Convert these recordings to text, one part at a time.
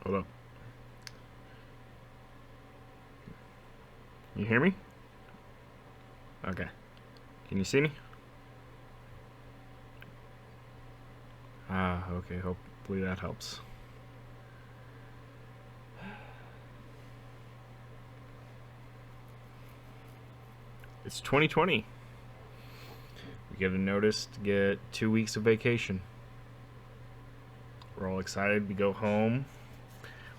Hold up. You hear me? Okay. Can you see me? Okay. Hopefully that helps. It's 2020. We get a notice to get 2 weeks of vacation. We're all excited. We go home.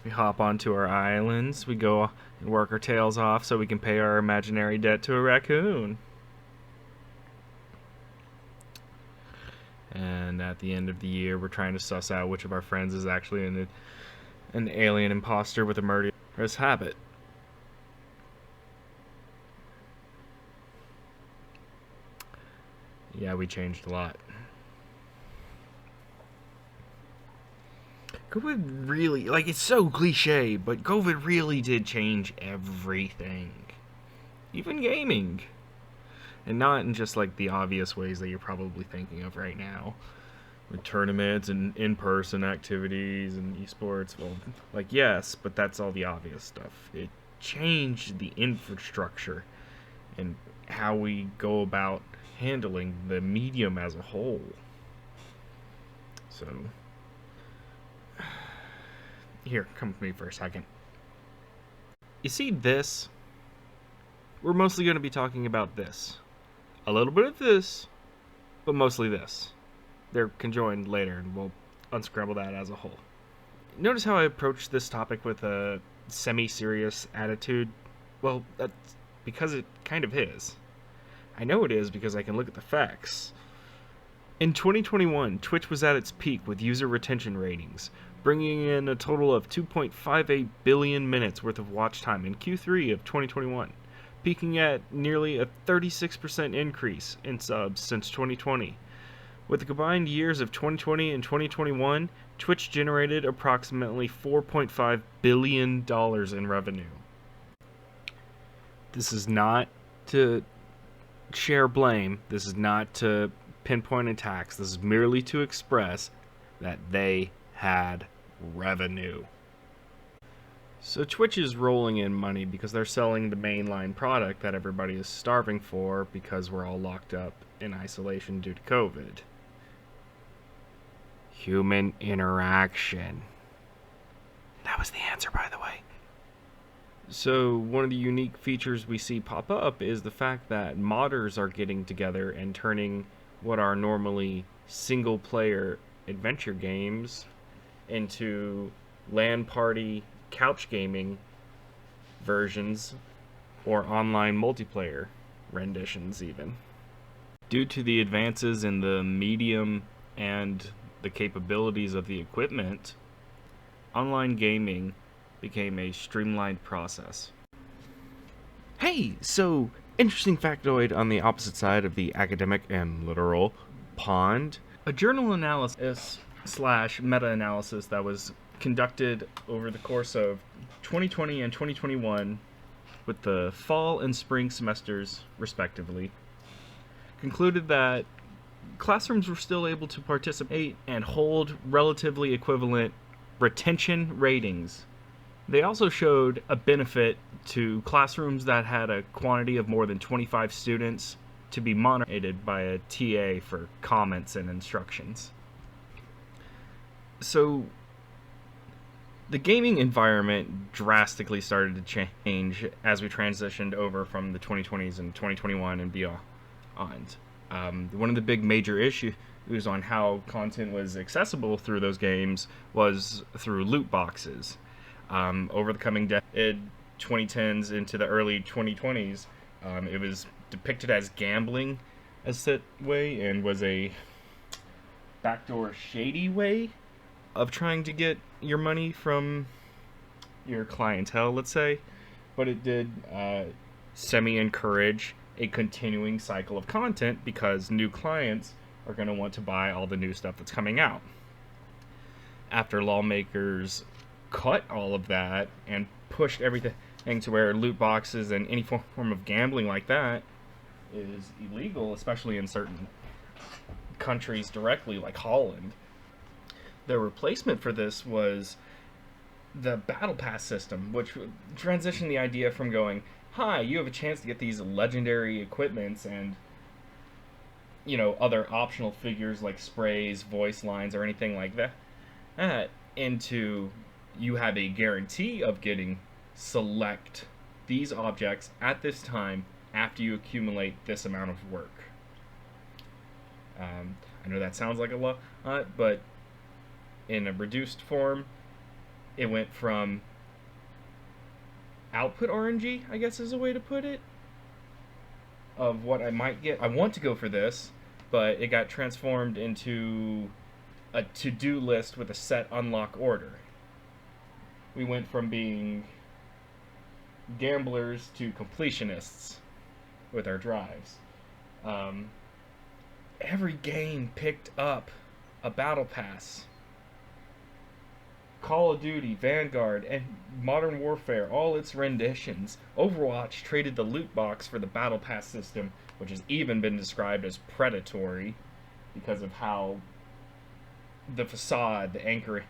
We hop onto our islands. We go and work our tails off so we can pay our imaginary debt to a raccoon. And at the end of the year, we're trying to suss out which of our friends is actually an alien imposter with a murderous habit. Yeah, we changed a lot. COVID really, it's so cliche, but COVID really did change everything. Even gaming. And not in just, the obvious ways that you're probably thinking of right now. With tournaments and in-person activities and esports. Well, yes, but that's all the obvious stuff. It changed the infrastructure and how we go about handling the medium as a whole. So, here, come with me for a second. You see this? We're mostly going to be talking about this. A little bit of this, but mostly this. They're conjoined later, and we'll unscramble that as a whole. Notice how I approached this topic with a semi-serious attitude? Well, that's because it kind of is. I know it is because I can look at the facts. In 2021, Twitch was at its peak with user retention ratings, bringing in a total of 2.58 billion minutes worth of watch time in Q3 of 2021, peaking at nearly a 36% increase in subs since 2020. With the combined years of 2020 and 2021, Twitch generated approximately $4.5 billion in revenue. This is not to share blame. This is not to pinpoint attacks. This is merely to express that they had revenue. So Twitch is rolling in money because they're selling the mainline product that everybody is starving for because we're all locked up in isolation due to COVID. Human interaction. That was the answer, by the way. So one of the unique features we see pop up is the fact that modders are getting together and turning what are normally single-player adventure games into LAN party couch gaming versions or online multiplayer renditions even. Due to the advances in the medium and the capabilities of the equipment, online gaming became a streamlined process. Hey, so interesting factoid on the opposite side of the academic and literal pond. A journal analysis / meta-analysis that was conducted over the course of 2020 and 2021 with the fall and spring semesters, respectively, concluded that classrooms were still able to participate and hold relatively equivalent retention ratings. They also showed a benefit to classrooms that had a quantity of more than 25 students to be monitored by a TA for comments and instructions. So, the gaming environment drastically started to change as we transitioned over from the 2020s and 2021 and beyond. One of the big major issues on how content was accessible through those games was through loot boxes. Over the coming decade, 2010s into the early 2020s, it was depicted as gambling as that way and was a backdoor shady way of trying to get your money from your clientele, let's say. But it did semi-encourage a continuing cycle of content because new clients are going to want to buy all the new stuff that's coming out. After lawmakers cut all of that and pushed everything to where loot boxes and any form of gambling like that is illegal, especially in certain countries directly, like Holland. The replacement for this was the battle pass system, which transitioned the idea from going, hi, you have a chance to get these legendary equipments and, other optional figures like sprays, voice lines, or anything like that, into you have a guarantee of getting select these objects at this time after you accumulate this amount of work. I know that sounds like a lot, but in a reduced form, it went from output RNG, I guess is a way to put it, of what I might get. I want to go for this, but it got transformed into a to-do list with a set unlock order. We went from being gamblers to completionists with our drives. Every game picked up a battle pass. Call of Duty, Vanguard, and Modern Warfare, all its renditions. Overwatch traded the loot box for the battle pass system, which has even been described as predatory because of how the facade, the anchoring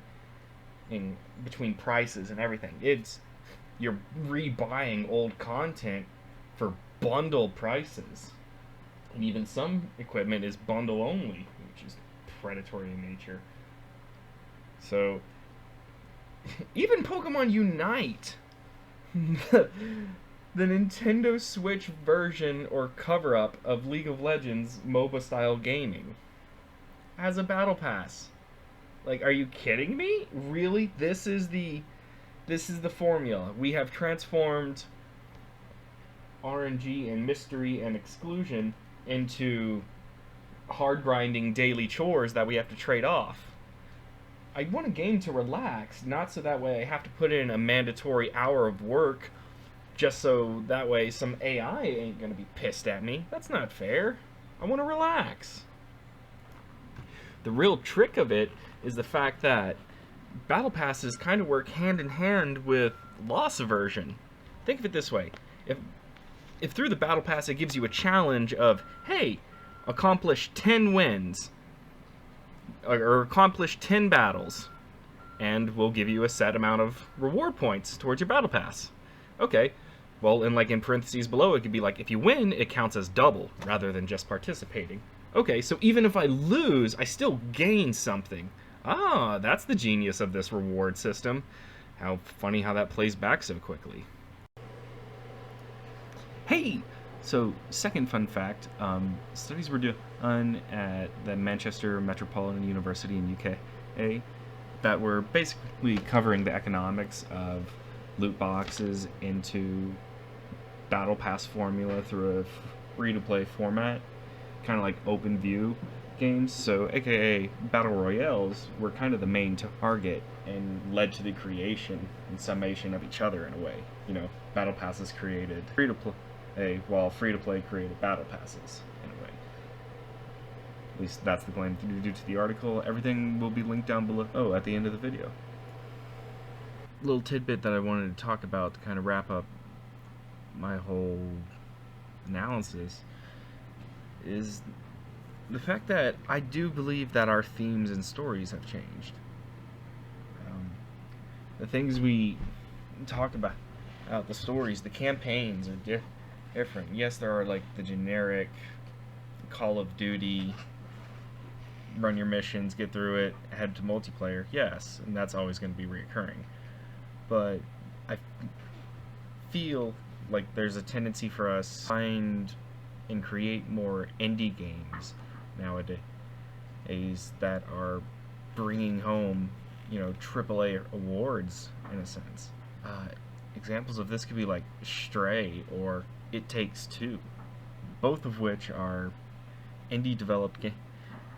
between prices and everything. You're rebuying old content for bundle prices. And even some equipment is bundle only, which is predatory in nature. So, even Pokemon Unite, the Nintendo Switch version or cover-up of League of Legends MOBA-style gaming, has a battle pass. Like, are you kidding me? Really? This is the formula. We have transformed RNG and mystery and exclusion into hard grinding daily chores that we have to trade off. I want a game to relax, not so that way I have to put in a mandatory hour of work just so that way some AI ain't gonna be pissed at me. That's not fair. I want to relax. The real trick of it is the fact that battle passes kind of work hand in hand with loss aversion. Think of it this way. If through the battle pass it gives you a challenge of, hey, accomplish 10 wins, or accomplish 10 battles, and we'll give you a set amount of reward points towards your battle pass. Okay, well, and like in parentheses below, it could be like, if you win, it counts as double, rather than just participating. Okay, so even if I lose, I still gain something. Ah, that's the genius of this reward system. How funny how that plays back so quickly. Hey! So, second fun fact, studies were done at the Manchester Metropolitan University in UK that were basically covering the economics of loot boxes into battle pass formula through a free-to-play format, kind of like open view games. So, aka battle royales were kind of the main target and led to the creation and summation of each other in a way. Battle passes created free-to-play, while free-to-play created battle passes in a way. At least that's the claim due to the article. Everything will be linked down below at the end of the video. Little tidbit that I wanted to talk about to kind of wrap up my whole analysis is the fact that I do believe that our themes and stories have changed. The things we talk about, the stories, the campaigns are different. Yes, there are like the generic Call of Duty, run your missions, get through it, head to multiplayer. Yes, and that's always going to be reoccurring. But I feel like there's a tendency for us to find and create more indie games nowadays that are bringing home, AAA awards in a sense. Examples of this could be like Stray or It Takes Two, both of which are indie developed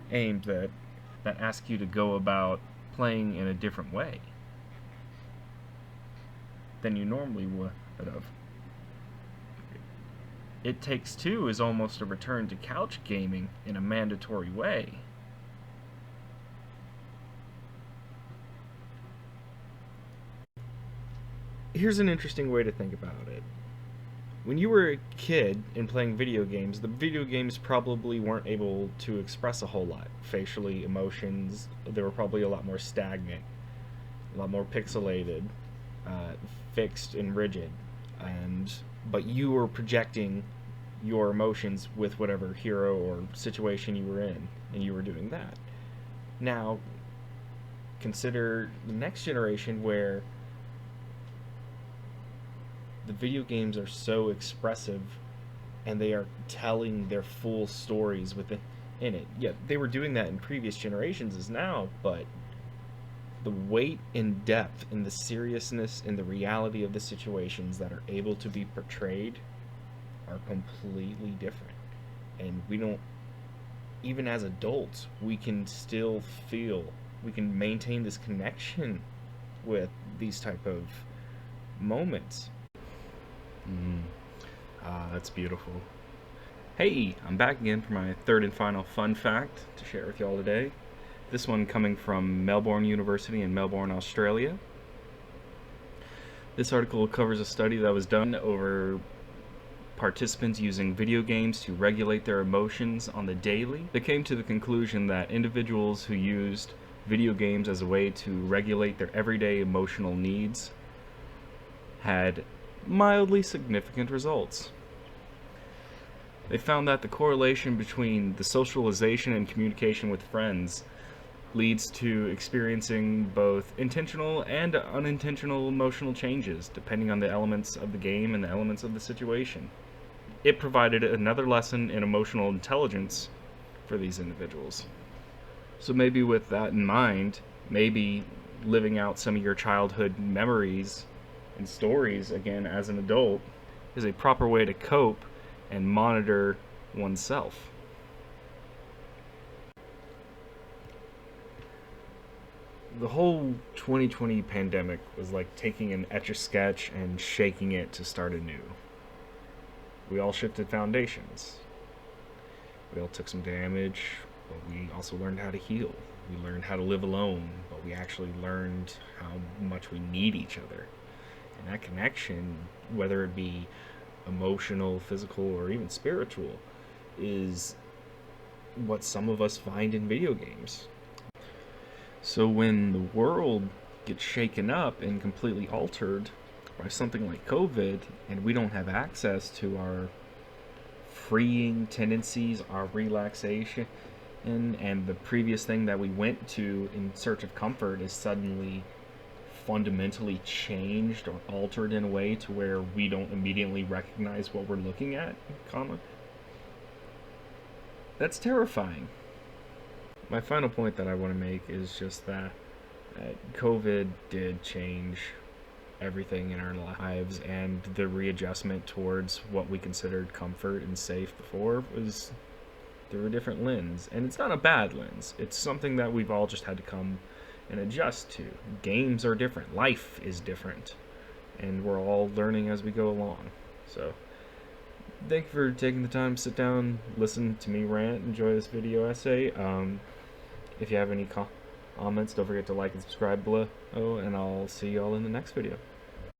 games that ask you to go about playing in a different way than you normally would have. It Takes Two is almost a return to couch gaming in a mandatory way. Here's an interesting way to think about it. When you were a kid and playing video games, the video games probably weren't able to express a whole lot. Facially, emotions, they were probably a lot more stagnant, a lot more pixelated. fixed and rigid, but you were projecting your emotions with whatever hero or situation you were in, and you were doing that. Now, consider the next generation where the video games are so expressive and they are telling their full stories within it. Yeah, they were doing that in previous generations as now, but the weight and depth and the seriousness and the reality of the situations that are able to be portrayed are completely different. And we don't, even as adults, we can still feel, we can maintain this connection with these type of moments. That's beautiful. Hey, I'm back again for my third and final fun fact to share with y'all today. This one coming from Melbourne University in Melbourne, Australia. This article covers a study that was done over participants using video games to regulate their emotions on the daily. They came to the conclusion that individuals who used video games as a way to regulate their everyday emotional needs had mildly significant results. They found that the correlation between the socialization and communication with friends leads to experiencing both intentional and unintentional emotional changes, depending on the elements of the game and the elements of the situation. It provided another lesson in emotional intelligence for these individuals. So maybe with that in mind, maybe living out some of your childhood memories and stories again as an adult is a proper way to cope and monitor oneself. The whole 2020 pandemic was like taking an Etch-a-Sketch and shaking it to start anew. We all shifted foundations. We all took some damage, but we also learned how to heal. We learned how to live alone, but we actually learned how much we need each other. And that connection, whether it be emotional, physical, or even spiritual, is what some of us find in video games. So when the world gets shaken up and completely altered by something like COVID, and we don't have access to our freeing tendencies, our relaxation, and the previous thing that we went to in search of comfort is suddenly fundamentally changed or altered in a way to where we don't immediately recognize what we're looking at, that's terrifying. My final point that I want to make is just that COVID did change everything in our lives, and the readjustment towards what we considered comfort and safe before was through a different lens. And it's not a bad lens. It's something that we've all just had to come and adjust to. Games are different. Life is different. And we're all learning as we go along. So, thank you for taking the time to sit down, listen to me rant, enjoy this video essay. If you have any comments, don't forget to like and subscribe below, and I'll see y'all in the next video.